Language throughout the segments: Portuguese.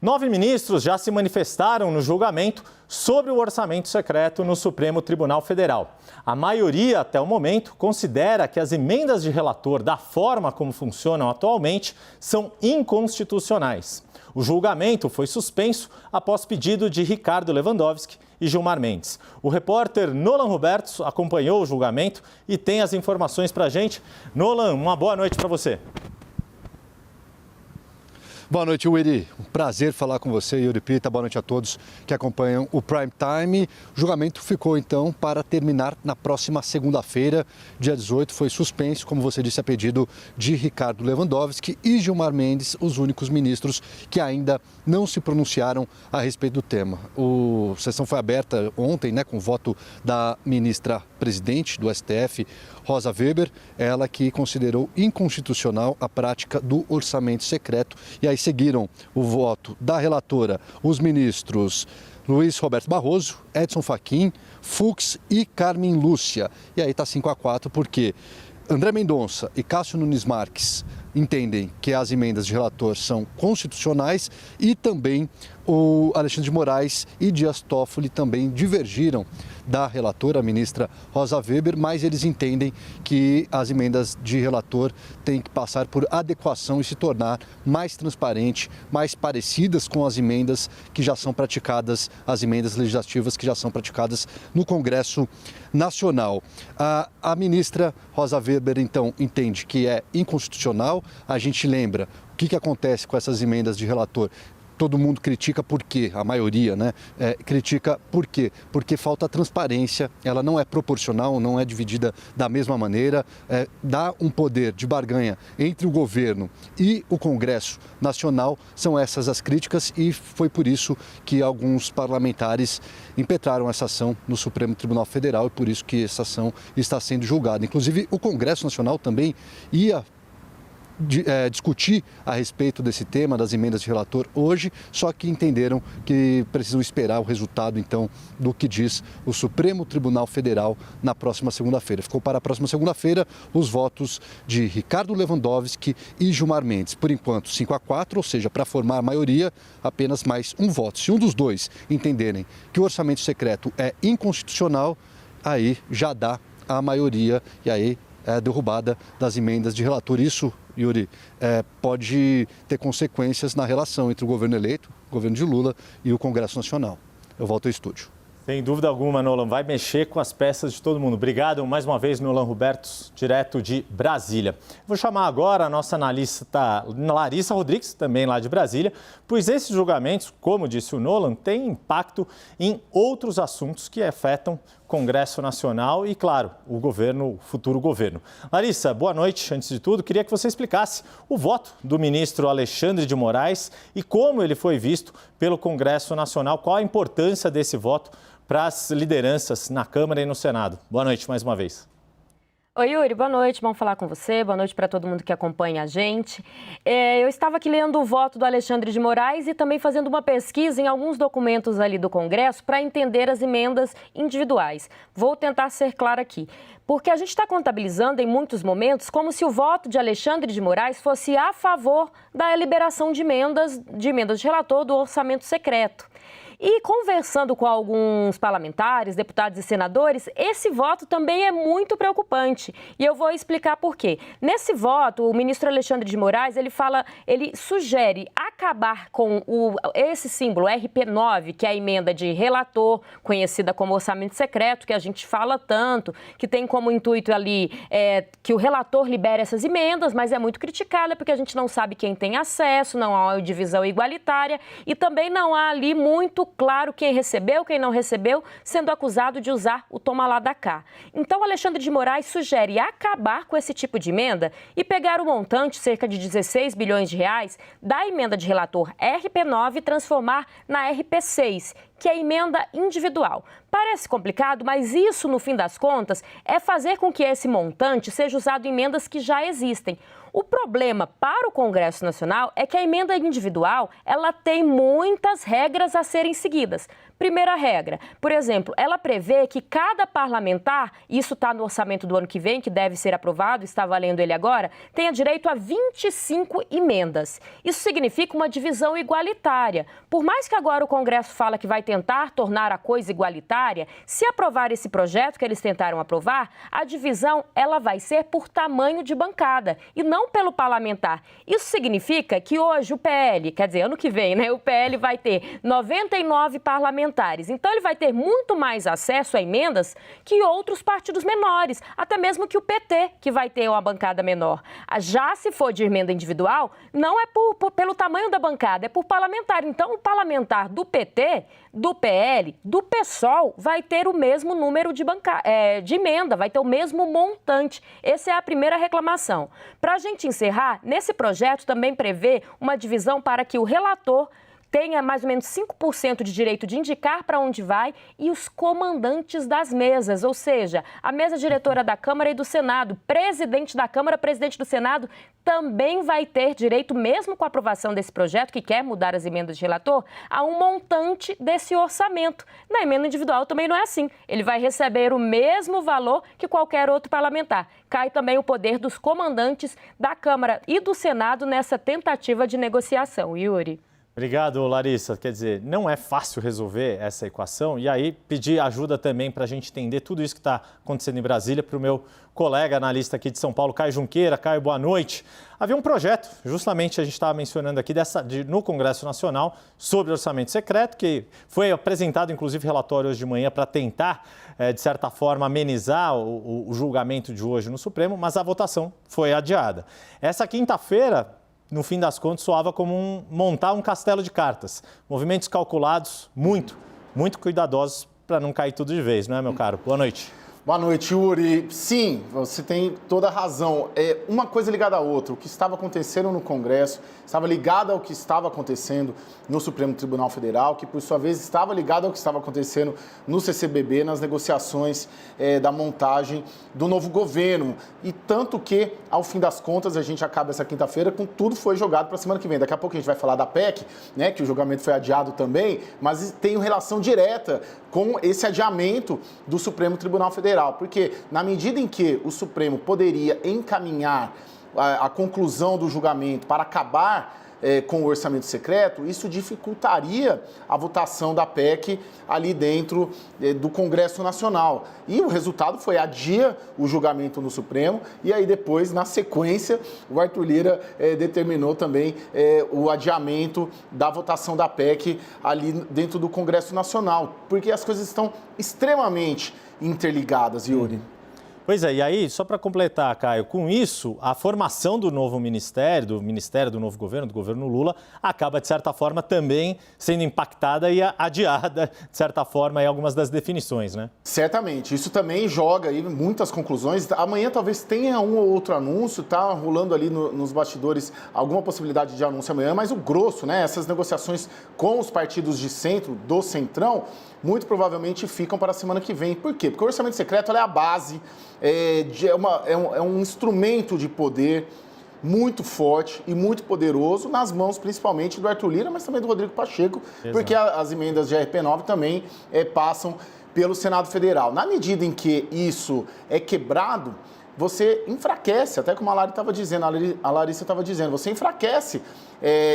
9 ministros já se manifestaram no julgamento sobre o orçamento secreto no Supremo Tribunal Federal. A maioria, até o momento, considera que as emendas de relator, da forma como funcionam atualmente, são inconstitucionais. O julgamento foi suspenso após pedido de Ricardo Lewandowski e Gilmar Mendes. O repórter Nolan Roberts acompanhou o julgamento e tem as informações para a gente. Nolan, uma boa noite para você. Boa noite, Yuri. Um prazer falar com você, Yuri Pita. Boa noite a todos que acompanham o Prime Time. O julgamento ficou, então, para terminar na próxima segunda-feira, dia 18. Foi suspenso, como você disse, a pedido de Ricardo Lewandowski e Gilmar Mendes, os únicos ministros que ainda não se pronunciaram a respeito do tema. A sessão foi aberta ontem, com o voto da ministra presidente do STF, Rosa Weber, ela que considerou inconstitucional a prática do orçamento secreto. E aí seguiram o voto da relatora, os ministros Luiz Roberto Barroso, Edson Fachin, Fux e Carmen Lúcia. E aí está 5-4 porque André Mendonça e Cássio Nunes Marques entendem que as emendas de relator são constitucionais e também o Alexandre de Moraes e Dias Toffoli também divergiram da relatora, a ministra Rosa Weber, mas eles entendem que as emendas de relator têm que passar por adequação e se tornar mais transparente, mais parecidas com as emendas que já são praticadas, as emendas legislativas que já são praticadas no Congresso Nacional. A ministra Rosa Weber, então, entende que é inconstitucional. A gente lembra o que acontece com essas emendas de relator. Todo mundo critica por quê? A maioria, critica por quê? Porque falta transparência, ela não é proporcional, não é dividida da mesma maneira, dá um poder de barganha entre o governo e o Congresso Nacional. São essas as críticas e foi por isso que alguns parlamentares impetraram essa ação no Supremo Tribunal Federal e por isso que essa ação está sendo julgada. Inclusive, o Congresso Nacional também ia discutir a respeito desse tema, das emendas de relator hoje, só que entenderam que precisam esperar o resultado, então, do que diz o Supremo Tribunal Federal na próxima segunda-feira. Ficou para a próxima segunda-feira os votos de Ricardo Lewandowski e Gilmar Mendes. Por enquanto, 5-4, ou seja, para formar a maioria, apenas mais um voto. Se um dos dois entenderem que o orçamento secreto é inconstitucional, aí já dá a maioria e aí é a derrubada das emendas de relator. Isso, Yuri, pode ter consequências na relação entre o governo eleito, o governo de Lula e o Congresso Nacional. Eu volto ao estúdio. Sem dúvida alguma, Nolan, vai mexer com as peças de todo mundo. Obrigado mais uma vez, Nolan Robertos, direto de Brasília. Vou chamar agora a nossa analista Larissa Rodrigues, também lá de Brasília, pois esses julgamentos, como disse o Nolan, têm impacto em outros assuntos que afetam o Congresso Nacional e, claro, o futuro governo. Larissa, boa noite. Antes de tudo, queria que você explicasse o voto do ministro Alexandre de Moraes e como ele foi visto pelo Congresso Nacional. Qual a importância desse voto para as lideranças na Câmara e no Senado? Boa noite mais uma vez. Oi, Yuri, boa noite, vamos falar com você, boa noite para todo mundo que acompanha a gente. Eu estava aqui lendo o voto do Alexandre de Moraes e também fazendo uma pesquisa em alguns documentos ali do Congresso para entender as emendas individuais. Vou tentar ser clara aqui, porque a gente está contabilizando em muitos momentos como se o voto de Alexandre de Moraes fosse a favor da liberação de emendas de relator do orçamento secreto. E conversando com alguns parlamentares, deputados e senadores, esse voto também é muito preocupante. E eu vou explicar por quê. Nesse voto, o ministro Alexandre de Moraes, ele sugere acabar com esse símbolo RP9, que é a emenda de relator, conhecida como orçamento secreto, que a gente fala tanto, que tem como intuito ali que o relator libere essas emendas, mas é muito criticada porque a gente não sabe quem tem acesso, não há uma divisão igualitária e também não há ali muito claro quem recebeu, quem não recebeu, sendo acusado de usar o toma lá da cá. Então, Alexandre de Moraes sugere acabar com esse tipo de emenda e pegar o montante, cerca de 16 bilhões de reais, da emenda de relator RP9 e transformar na RP6, que é a emenda individual. Parece complicado, mas isso, no fim das contas, é fazer com que esse montante seja usado em emendas que já existem. O problema para o Congresso Nacional é que a emenda individual, ela tem muitas regras a serem seguidas. Primeira regra, por exemplo, ela prevê que cada parlamentar, isso está no orçamento do ano que vem, que deve ser aprovado, está valendo ele agora, tenha direito a 25 emendas. Isso significa uma divisão igualitária. Por mais que agora o Congresso fala que vai tentar tornar a coisa igualitária, se aprovar esse projeto que eles tentaram aprovar, a divisão ela vai ser por tamanho de bancada e não pelo parlamentar. Isso significa que hoje o PL, quer dizer, ano que vem, né, o PL vai ter 99 parlamentares. Então, ele vai ter muito mais acesso a emendas que outros partidos menores, até mesmo que o PT, que vai ter uma bancada menor. Já se for de emenda individual, não é pelo tamanho da bancada, é por parlamentar. Então, o parlamentar do PT, do PL, do PSOL, vai ter o mesmo número de emenda, vai ter o mesmo montante. Essa é a primeira reclamação. Para a gente encerrar, nesse projeto também prevê uma divisão para que o relator tenha mais ou menos 5% de direito de indicar para onde vai e os comandantes das mesas, ou seja, a mesa diretora da Câmara e do Senado, presidente da Câmara, presidente do Senado, também vai ter direito, mesmo com a aprovação desse projeto, que quer mudar as emendas de relator, a um montante desse orçamento. Na emenda individual também não é assim. Ele vai receber o mesmo valor que qualquer outro parlamentar. Cai também o poder dos comandantes da Câmara e do Senado nessa tentativa de negociação. Yuri. Obrigado, Larissa. Quer dizer, não é fácil resolver essa equação e aí pedir ajuda também para a gente entender tudo isso que está acontecendo em Brasília para o meu colega analista aqui de São Paulo, Caio Junqueira. Caio, boa noite. Havia um projeto, justamente a gente estava mencionando aqui, no Congresso Nacional, sobre orçamento secreto, que foi apresentado, inclusive, relatório hoje de manhã para tentar, de certa forma, amenizar o julgamento de hoje no Supremo, mas a votação foi adiada. Essa quinta-feira, no fim das contas, soava como montar um castelo de cartas. Movimentos calculados, muito cuidadosos para não cair tudo de vez, não é, meu caro? Boa noite. Boa noite, Yuri. Sim, você tem toda a razão. É uma coisa ligada à outra. O que estava acontecendo no Congresso estava ligado ao que estava acontecendo no Supremo Tribunal Federal, que, por sua vez, estava ligado ao que estava acontecendo no CCBB, nas negociações da montagem do novo governo. E tanto que, ao fim das contas, a gente acaba essa quinta-feira com tudo foi jogado para a semana que vem. Daqui a pouco a gente vai falar da PEC, né, que o julgamento foi adiado também, mas tem relação direta com esse adiamento do Supremo Tribunal Federal. Porque, na medida em que o Supremo poderia encaminhar a conclusão do julgamento para acabar com o orçamento secreto, isso dificultaria a votação da PEC ali dentro do Congresso Nacional. E o resultado foi adiar o julgamento no Supremo e aí depois, na sequência, o Arthur Lira determinou também o adiamento da votação da PEC ali dentro do Congresso Nacional, porque as coisas estão extremamente interligadas, Yuri. Pois é, e aí, só para completar, Caio, com isso, a formação do novo ministério do novo governo, do governo Lula, acaba, de certa forma, também sendo impactada e adiada, de certa forma, em algumas das definições, né? Certamente. Isso também joga aí muitas conclusões. Amanhã talvez tenha um ou outro anúncio, tá rolando ali nos bastidores alguma possibilidade de anúncio amanhã, mas o grosso, né, essas negociações com os partidos de centro, do Centrão, muito provavelmente ficam para a semana que vem. Por quê? Porque o orçamento secreto é a base, é um instrumento de poder muito forte e muito poderoso nas mãos principalmente do Arthur Lira, mas também do Rodrigo Pacheco, exato, porque as emendas de RP9 também passam pelo Senado Federal. Na medida em que isso é quebrado, você enfraquece, até como a Larissa estava dizendo, você enfraquece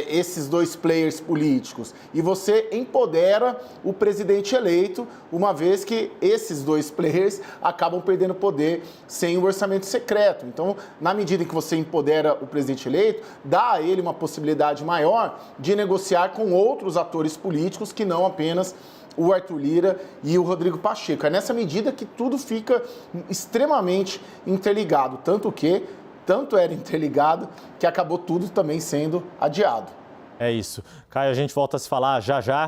esses dois players políticos e você empodera o presidente eleito, uma vez que esses dois players acabam perdendo poder sem o orçamento secreto. Então, na medida em que você empodera o presidente eleito, dá a ele uma possibilidade maior de negociar com outros atores políticos que não apenas o Arthur Lira e o Rodrigo Pacheco. É nessa medida que tudo fica extremamente interligado, tanto era interligado que acabou tudo também sendo adiado. É isso. Caio, a gente volta a se falar já já.